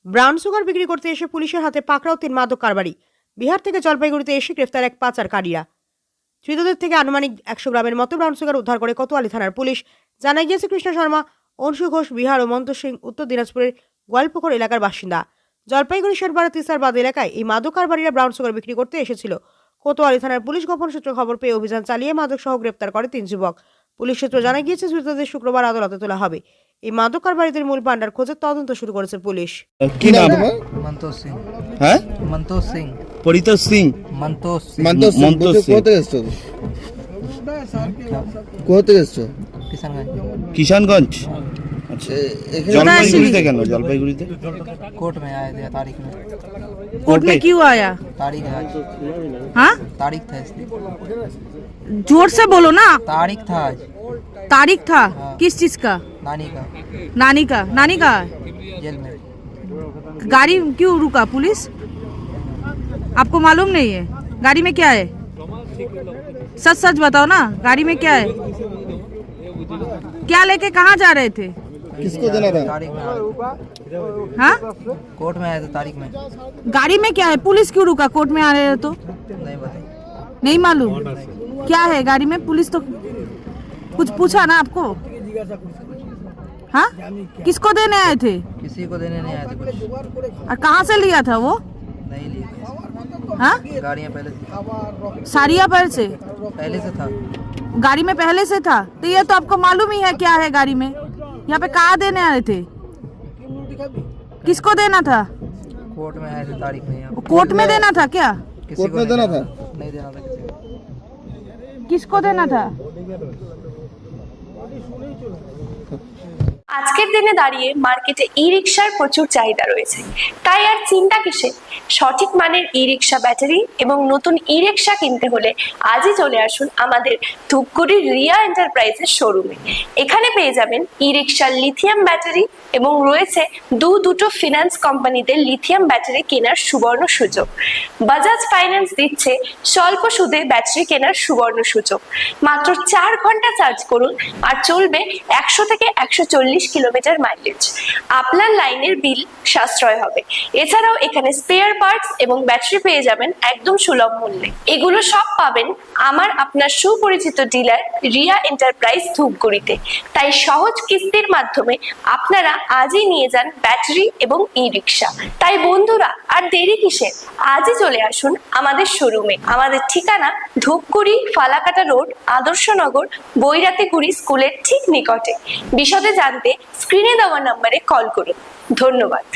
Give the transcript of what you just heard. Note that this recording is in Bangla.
ব্রাউন সুগার বিক্রি করতে এসে পুলিশের হাতে পাকড়াও 3 মাদক কারবারি। বিহার থেকে জলপাইগুড়িতে এসে গ্রেফতার এক পাচারকারীরা। ধৃতদের থেকে আনুমানিক 100 গ্রামের মতো ব্রাউন সুগার উদ্ধার করে কোতোয়ালি থানার পুলিশ। জানা গিয়েছে, কৃষ্ণ শর্মা, অংশু ঘোষ বিহার ও মন্ত সিং উত্তর দিনাজপুরের গোয়ালপুকুর এলাকার বাসিন্দা। জলপাইগুড়ি শেরপাড়া তিসারবাদ এলাকায় এই মাদক কারবারিরা ব্রাউন সুগার বিক্রি করতে এসেছিল। কোতোয়ালি থানার পুলিশ গোপন সূত্রে খবর পেয়ে অভিযান চালিয়ে মাদক সহ গ্রেপ্তার করে 3 যুবক। পুলিশ সূত্রে জানা গিয়েছে, ধৃতদের শুক্রবার আদালতে তোলা হবে। এই মাদক কারবারিদের মূল পান্ডার খোঁজের তদন্ত শুরু করেছে পুলিশ। কি নাম তোমার? मंतोष सिंह। হ্যাঁ, मंतोष सिंह। পরিতোষ সিং। मंतोष सिंह। মন্তোষ সিং। কোথা থেকে এসছো? কোথা থেকে এসছো? किशनगंज। কিষানগঞ্জ। আচ্ছা, জলপাইগুড়িতে কেন? জলপাইগুড়িতে कोर्ट में आए थे तारीख में। कोर्ट में क्यों आया? तारीख है आज। हाँ, तारीख था इसलिए। जोर से बोलो ना। तारीख था आज। तारीख था हाँ। किस चीज का? नानी का। नानी का जेल में। गाड़ी क्यों रुका पुलिस? आपको मालूम नहीं है गाड़ी में क्या है? सच सच बताओ ना, गाड़ी में क्या है? क्या लेके कहाँ जा रहे थे? किसको देना था? तारीख में आए थे। हाँ, कोर्ट में आए थे तारीख में। गाड़ी में क्या है? पुलिस क्यों रुका? कोर्ट में आ रहे हो तो नहीं बताइए। नहीं मालूम क्या है गाड़ी में? पुलिस तो कुछ पूछा ना आपको? हाँ, किसको देने आए थे किसी को देने नहीं आए थे कुछ। और कहाँ से लिया था वो? नहीं लिए। हाँ, गाड़ियाँ पहले से सारिया पर से था। गाड़ी में पहले से था, तो ये तो आपको मालूम ही है क्या है गाड़ी में। यहाँ पे कहाँ देने आए थे? किसको देना था? कोर्ट में आए थे तारीख में। यहाँ कोर्ट में देना था क्या? किसी कोर्ट को में नहीं देना था? नहीं देना था किसी को। किसको देना था? আজকের দিনে দাঁড়িয়ে মার্কেটে ই রিকশার প্রচুর চাহিদা রয়েছে, তাই আর চিন্তা কিসে? সঠিক মানের ই রিকশা ব্যাটারি এবং নতুন ই রিকশা কিনতে হলে আজই চলে আসুন আমাদের ধূপগুড়ির রিয়া এন্টারপ্রাইজের শোরুমে। এখানে পেয়ে যাবেন ই রিকশার লিথিয়াম ব্যাটারি এবং রয়েছে দুটো ফিনান্স কোম্পানিতে লিথিয়াম ব্যাটারি কেনার সুবর্ণ সুযোগ। বাজাজ ফাইন্যান্স দিচ্ছে স্বল্প সুদে ব্যাটারি কেনার সুবর্ণ সুযোগ। মাত্র 4 ঘন্টা চার্জ করুন আর চলবে 100 থেকে 140 কিলোমিটার মাইলেজ। আপনার লাইনের বিল সাশ্রয় হবে। এছাড়াও এখানে স্পেয়ার পার্টস এবং ব্যাটারি পেয়ে যাবেন একদম সুলভ মূল্যে। এগুলো সব পাবেন আপনার সুপরিচিত ডিলার রিয়া এন্টারপ্রাইজ ধূপগুড়িতে। তাই সহজ কিস্তির মাধ্যমে আপনারা আজই নিয়ে যান ব্যাটারি এবং ই রিকশা। তাই বন্ধুরা, আর দেরি কিসের? আজই চলে আসুন আমাদের শোরুমে। আমাদের ঠিকানা ধূপগুড়ি ফালাকাটা রোড, আদর্শনগর, বৈরাতিগুড়ি স্কুলের ঠিক নিকটে। বিশদে জানতে স্ক্রিনে দেওয়া নম্বরে কল করুন। ধন্যবাদ।